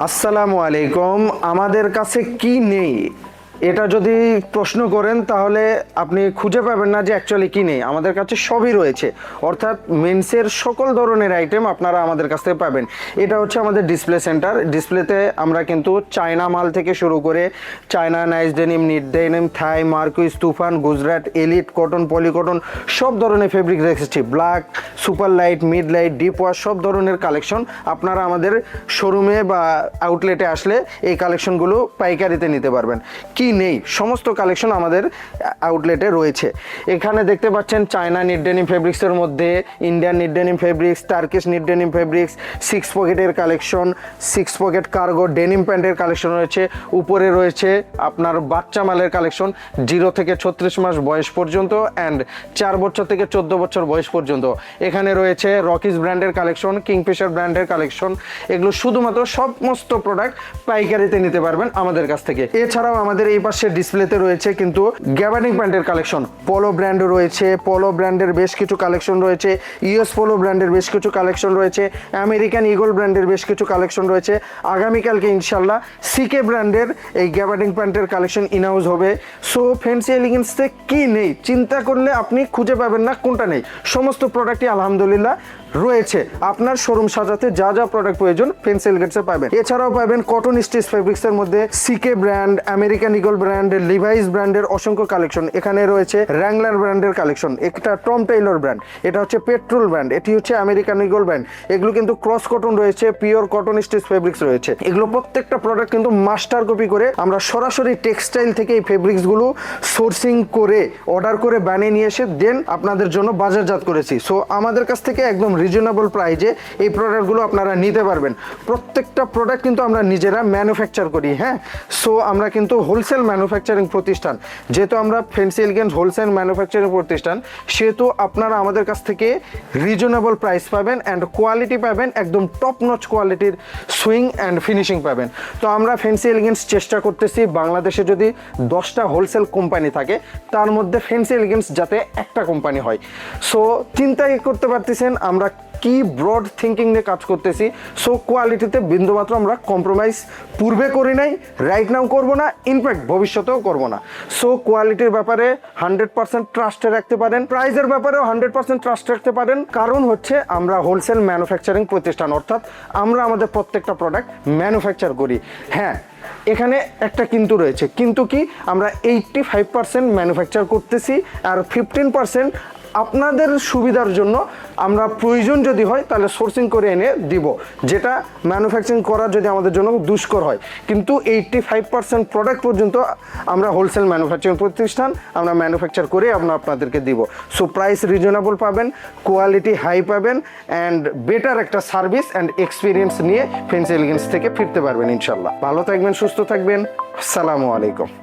আসসালামু আলাইকুম। আমাদের কাছে কি নেই এটা যদি প্রশ্ন করেন তাহলে আপনি খুঁজে পাবেন না যে অ্যাকচুয়ালি কি নেই। আমাদের কাছে সবই রয়েছে, অর্থাৎ মেন্সের সকল ধরনের আইটেম আপনারা আমাদের কাছ থেকে পাবেন। এটা হচ্ছে আমাদের ডিসপ্লে সেন্টার। ডিসপ্লেতে আমরা কিন্তু চায়না মাল থেকে শুরু করে China nice denim, knit denim, Thai, marquis, তুফান, গুজরাট, এলিট, কটন, পলিকটন সব ধরনের ফেব্রিক রেখেছি। Black, super light, mid light, deep wash সব ধরনের কালেকশন আপনারা আমাদের শোরুমে বা আউটলেটে আসলে এই কালেকশনগুলো পাইকারিতে নিতে পারবেন। কি নেই সমস্ত কালেকশন আমাদের আউটলেটে রয়েছে। এখানে দেখতে পাচ্ছেন চায়না নিট ডেনিম ফেব্রিক্সের মধ্যে Indian NEET denim fabrics, Turkish NEET denim fabrics, 6 পকেটের কালেকশন, 6 পকেট কার্গো ডেনিম প্যান্টের কালেকশন রয়েছে। উপরে রয়েছে আপনার বাচ্চা মালের কালেকশন 0 থেকে 36 মাস বয়স পর্যন্ত অ্যান্ড 4 বছর থেকে 14 বছর বয়স পর্যন্ত। এখানে রয়েছে রকিস ব্র্যান্ডের কালেকশন, কিংফিশার ব্র্যান্ডের কালেকশন। এগুলো শুধুমাত্র সমস্ত প্রোডাক্ট পাইকারিতে নিতে পারবেন আমাদের কাছ থেকে। এছাড়াও আমাদের এই পাশে ডিসপ্লেতে রয়েছে কিন্তু গ্যাবার্ডিং প্যান্টের কালেকশন, পোলো ব্র্যান্ড রয়েছে, পোলো ব্র্যান্ডের বেশ কিছু কালেকশন রয়েছে, ইউএস পোলো ব্র্যান্ডের বেশ কিছু কালেকশন রয়েছে, আমেরিকান ইগল ব্র্যান্ডের বেশ কিছু কালেকশন রয়েছে। আগামীকালকে ইনশাল্লাহ সিকে ব্র্যান্ডের এই গ্যাবার্ডিং প্যান্টের কালেকশন ইনহাউস হবে। সো ফ্যান্সি এলিগেন্সে কি নেই চিন্তা করলে আপনি খুঁজে পাবেন না কোনটা নেই। সমস্ত প্রোডাক্টই আলহামদুলিল্লাহ রয়েছে। আপনার শোরুম সাজাতে যা যা প্রোডাক্ট প্রয়োজন ফ্যান্সি এলিগেন্সে পাবেন। এছাড়াও পাবেন কটন স্টিচ ফেব্রিক্সের মধ্যে CK brand, American Eagle brand, Levi's ব্র্যান্ডের অসংখ্য কালেকশন। এখানে রয়েছে র্যাংলার ব্র্যান্ডের কালেকশন, একটা টম টেইলর ব্র্যান্ড, এটা হচ্ছে পেট্রোল ব্র্যান্ড, এটি হচ্ছে আমেরিকান ইগল ব্র্যান্ড। এগুলো কিন্তু ক্রস কটন রয়েছে, পিওর কটন স্টিচ ফেব্রিক্স রয়েছে। এগুলো প্রত্যেকটা প্রোডাক্ট কিন্তু মাস্টার কপি করে আমরা সরাসরি টেক্সটাইল থেকে এই ফেব্রিক্সগুলো সোর্সিং করে অর্ডার করে বানিয়ে নিয়ে এসে দেন আপনাদের জন্য বাজারজাত করেছি। সো আমাদের কাছ থেকে একদম রিজনেবল প্রাইজে এই প্রোডাক্টগুলো আপনারা নিতে পারবেন। প্রত্যেকটা প্রোডাক্ট কিন্তু আমরা নিজেরা ম্যানুফ্যাকচার করি। হ্যাঁ, সো আমরা কিন্তু হোলসেল ম্যানুফ্যাকচারিং প্রতিষ্ঠান। যেহেতু আমরা ফ্যান্সি এলিগেন্স হোলসেল ম্যানুফ্যাকচারিং প্রতিষ্ঠান, সেহেতু আপনারা আমাদের কাছ থেকে রিজনেবল প্রাইস পাবেন অ্যান্ড কোয়ালিটি পাবেন, একদম টপ নচ কোয়ালিটির সুইং অ্যান্ড ফিনিশিং পাবেন। তো আমরা ফ্যান্সি এলিগেন্স চেষ্টা করতেছি বাংলাদেশে যদি 10টা হোলসেল কোম্পানি থাকে তার মধ্যে ফ্যান্সি এলিগেন্স যাতে একটা কোম্পানি হয়। সো চিন্তাই করতে পারতেছেন আমরা কি ব্রড থিঙ্কিং নিয়ে কাজ করতেছি। সো কোয়ালিটিতে বিন্দুমাত্র আমরা কম্প্রোমাইজ পূর্বে করি নাই, রাইট নাও করবো না, ইনফ্যাক্ট ভবিষ্যতেও করবো না। সো কোয়ালিটির ব্যাপারে 100% ট্রাস্টে রাখতে পারেন, প্রাইসের ব্যাপারেও 100% ট্রাস্ট রাখতে পারেন। কারণ হচ্ছে আমরা হোলসেল ম্যানুফ্যাকচারিং প্রতিষ্ঠান, অর্থাৎ আমরা আমাদের প্রত্যেকটা প্রোডাক্ট ম্যানুফ্যাকচার করি। হ্যাঁ, এখানে একটা কিন্তু রয়েছে, কিন্তু কি আমরা 85% ম্যানুফ্যাকচার করতেছি আর 15% আপনাদের সুবিধার জন্য আমরা প্রয়োজন যদি হয় তাহলে সোর্সিং করে এনে দিব, যেটা ম্যানুফ্যাকচারিং করা যদি আমাদের জন্য দুষ্কর হয়। কিন্তু 85% প্রোডাক্ট পর্যন্ত আমরা হোলসেল ম্যানুফ্যাকচারিং প্রতিষ্ঠান, আমরা ম্যানুফ্যাকচার করে আমরা আপনাদেরকে দিব। সো প্রাইস রিজনেবল পাবেন, কোয়ালিটি হাই পাবেন অ্যান্ড বেটার একটা সার্ভিস অ্যান্ড এক্সপিরিয়েন্স নিয়ে ফ্যান্সি এলিগেন্স থেকে ফিরতে পারবেন ইনশাল্লাহ। ভালো থাকবেন, সুস্থ থাকবেন। আসসালামু আলাইকুম।